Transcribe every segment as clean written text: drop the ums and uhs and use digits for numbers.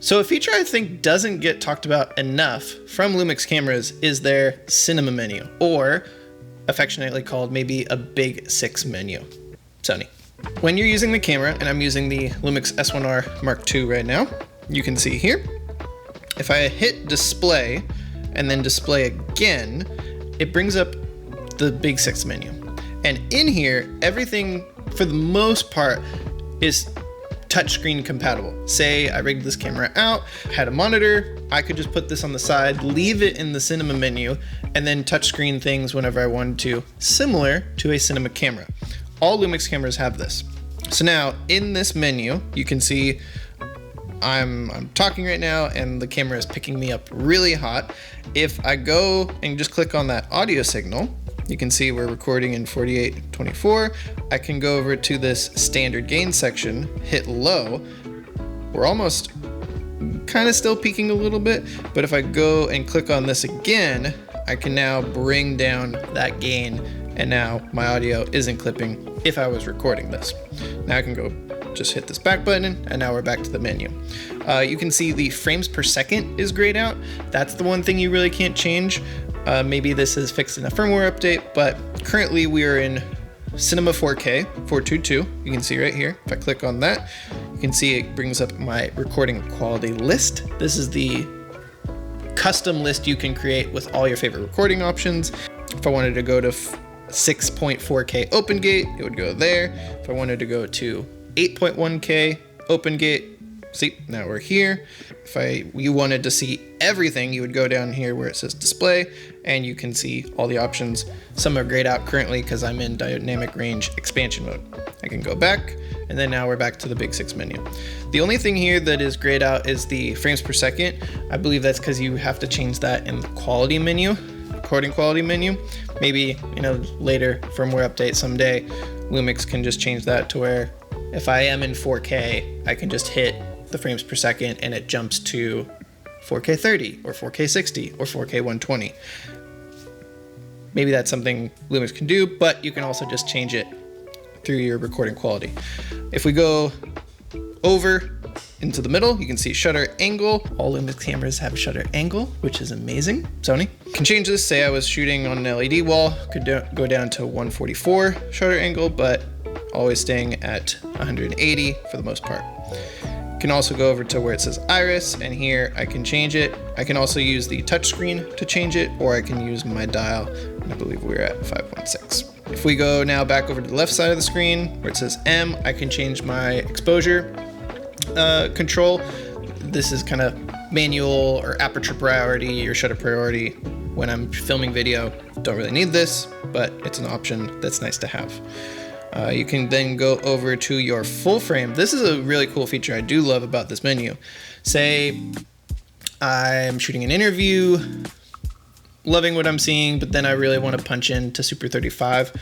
So a feature I think doesn't get talked about enough from Lumix cameras is their cinema menu, or affectionately called maybe a Big 6 menu. Sony. When you're using the camera, and I'm using the Lumix S1R Mark II right now, you can see here, if I hit display and then display again, it brings up the Big 6 menu. And in here, everything for the most part is touchscreen compatible. Say I rigged this camera out, had a monitor, I could just put this on the side, leave it in the cinema menu, and then touchscreen things whenever I wanted to, similar to a cinema camera. All Lumix cameras have this. So now in this menu, you can see I'm talking right now and the camera is picking me up really hot. If I go and just click on that audio signal, you can see we're recording in 4824. I can go over to this standard gain section, hit low. We're almost kind of still peaking a little bit, but if I go and click on this again, I can now bring down that gain, and now my audio isn't clipping if I was recording this. Now I can go just hit this back button, and now we're back to the menu. You can see the frames per second is grayed out. That's the one thing you really can't change. Maybe this is fixed in a firmware update, but currently we are in Cinema 4K 422. You can see right here. If I click on that, you can see it brings up my recording quality list. This is the custom list you can create with all your favorite recording options. If I wanted to go to 6.4K open gate, it would go there. If I wanted to go to 8.1K open gate, see, now we're here. If you wanted to see everything, you would go down here where it says display, and you can see all the options. Some are grayed out currently because I'm in dynamic range expansion mode. I can go back, and then now we're back to the Big 6 menu. The only thing here that is grayed out is the frames per second. I believe that's because you have to change that in the quality menu, recording quality menu. Maybe, later firmware update someday, Lumix can just change that to where if I am in 4K, I can just hit the frames per second and it jumps to 4K 30 or 4K 60 or 4K 120. Maybe that's something Lumix can do, but you can also just change it through your recording quality. If we go over into the middle, you can see shutter angle. All Lumix cameras have shutter angle, which is amazing. Sony can change this. Say I was shooting on an LED wall, could go down to 144 shutter angle, but always staying at 180 for the most part. Can also go over to where it says iris, and here I can change it. I can also use the touchscreen to change it, or I can use my dial, and I believe we're at 5.6. If we go now back over to the left side of the screen where it says M, I can change my exposure control. This is kind of manual or aperture priority or shutter priority. When I'm filming video, don't really need this, but it's an option that's nice to have. You can then go over to your full frame. This is a really cool feature I do love about this menu. Say I'm shooting an interview, loving what I'm seeing, but then I really want to punch into Super 35,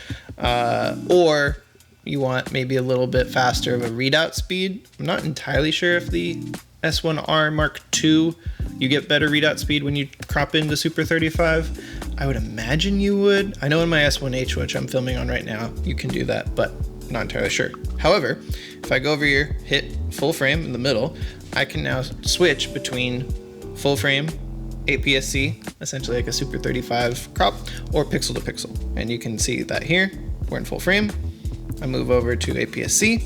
or you want maybe a little bit faster of a readout speed. I'm not entirely sure if the S1R Mark II, you get better readout speed when you crop into Super 35. I would imagine you would. I know in my S1H, which I'm filming on right now, you can do that, but I'm not entirely sure. However, if I go over here, hit full frame in the middle, I can now switch between full frame, APS-C, essentially like a Super 35 crop, or pixel to pixel. And you can see that here, we're in full frame. I move over to APS-C,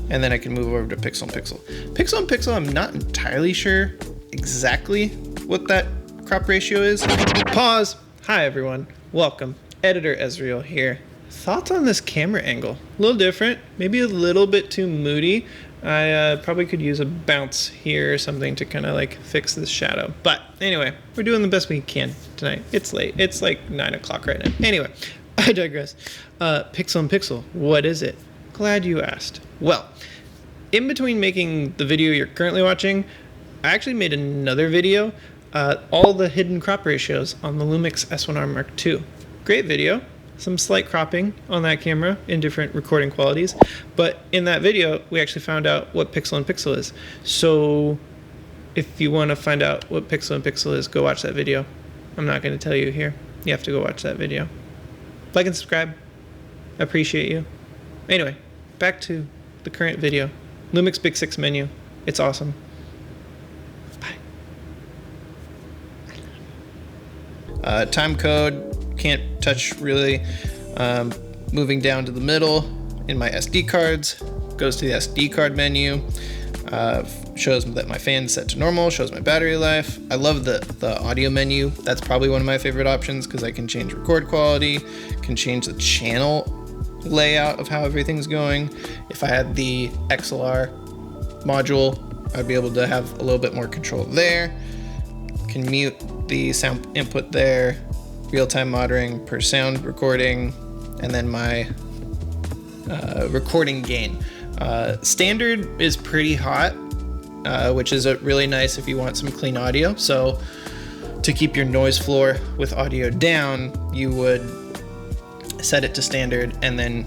and then I can move over to pixel and pixel. Pixel and pixel, I'm not entirely sure exactly what that crop ratio is. Pause. Hi everyone, welcome. Editor Ezreal here. Thoughts on this camera angle? A little different, maybe a little bit too moody. I probably could use a bounce here or something to kind of like fix this shadow. But anyway, we're doing the best we can tonight. It's late, it's like 9 o'clock right now. Anyway, I digress. Pixel and pixel, what is it? Glad you asked. Well, in between making the video you're currently watching, I actually made another video, all the hidden crop ratios on the Lumix S1R Mark II. Great video, some slight cropping on that camera in different recording qualities, but in that video, we actually found out what pixel and pixel is. So if you want to find out what pixel and pixel is, go watch that video. I'm not going to tell you here. You have to go watch that video. Like and subscribe. I appreciate you. Anyway, back to the current video. Lumix Big 6 menu. It's awesome. Time code, can't touch really. Moving down to the middle in my SD cards, goes to the SD card menu. Shows that my fan's set to normal, shows my battery life. I love the audio menu. That's probably one of my favorite options because I can change record quality, can change the channel layout of how everything's going. If I had the XLR module, I'd be able to have a little bit more control there. Can mute the sound input there, real-time monitoring per sound recording, and then my recording gain. Standard is pretty hot, which is really nice if you want some clean audio. So to keep your noise floor with audio down, you would set it to standard and then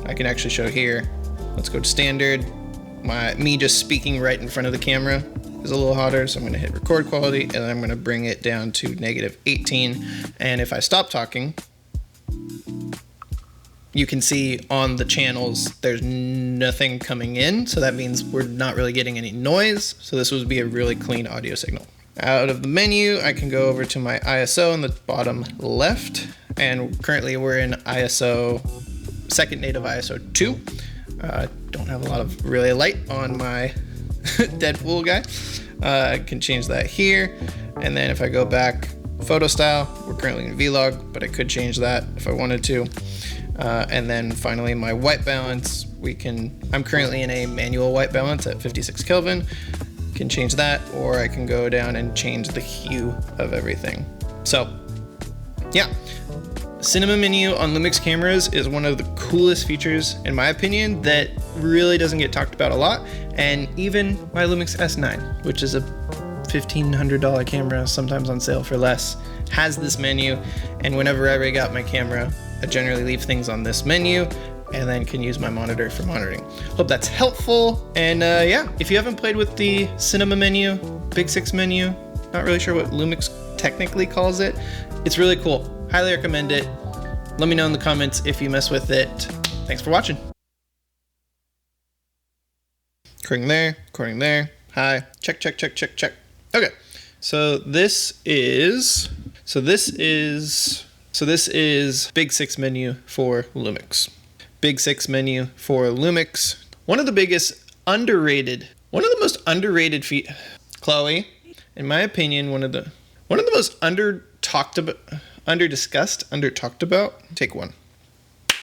I can actually show here. Let's go to standard. Me just speaking right in front of the camera is a little hotter, so I'm gonna hit record quality and then I'm gonna bring it down to -18. And if I stop talking, you can see on the channels there's nothing coming in, so that means we're not really getting any noise. So this would be a really clean audio signal. Out of the menu, I can go over to my ISO in the bottom left, and currently we're in ISO, second native ISO 2. Don't have a lot of really light on my Deadpool guy. I can change that here, and then if I go back, photo style, we're currently in Vlog, but I could change that if I wanted to. And then finally my white balance, I'm currently in a manual white balance at 56 Kelvin. Can change that, or I can go down and change the hue of everything. So yeah, cinema menu on Lumix cameras is one of the coolest features in my opinion that really doesn't get talked about a lot. And even my Lumix S9, which is a $1,500 camera, sometimes on sale for less, has this menu. And whenever I rig out my camera, I generally leave things on this menu and then can use my monitor for monitoring. Hope that's helpful. And yeah, if you haven't played with the cinema menu, Big 6 menu, not really sure what Lumix technically calls it, it's really cool. Highly recommend it. Let me know in the comments if you mess with it. Thanks for watching. Recording there. Hi. Check. Okay. So this is Big 6 menu for Lumix. Big 6 menu for Lumix. One of the most underrated Chloe, in my opinion, one of the most under talked about. Take one.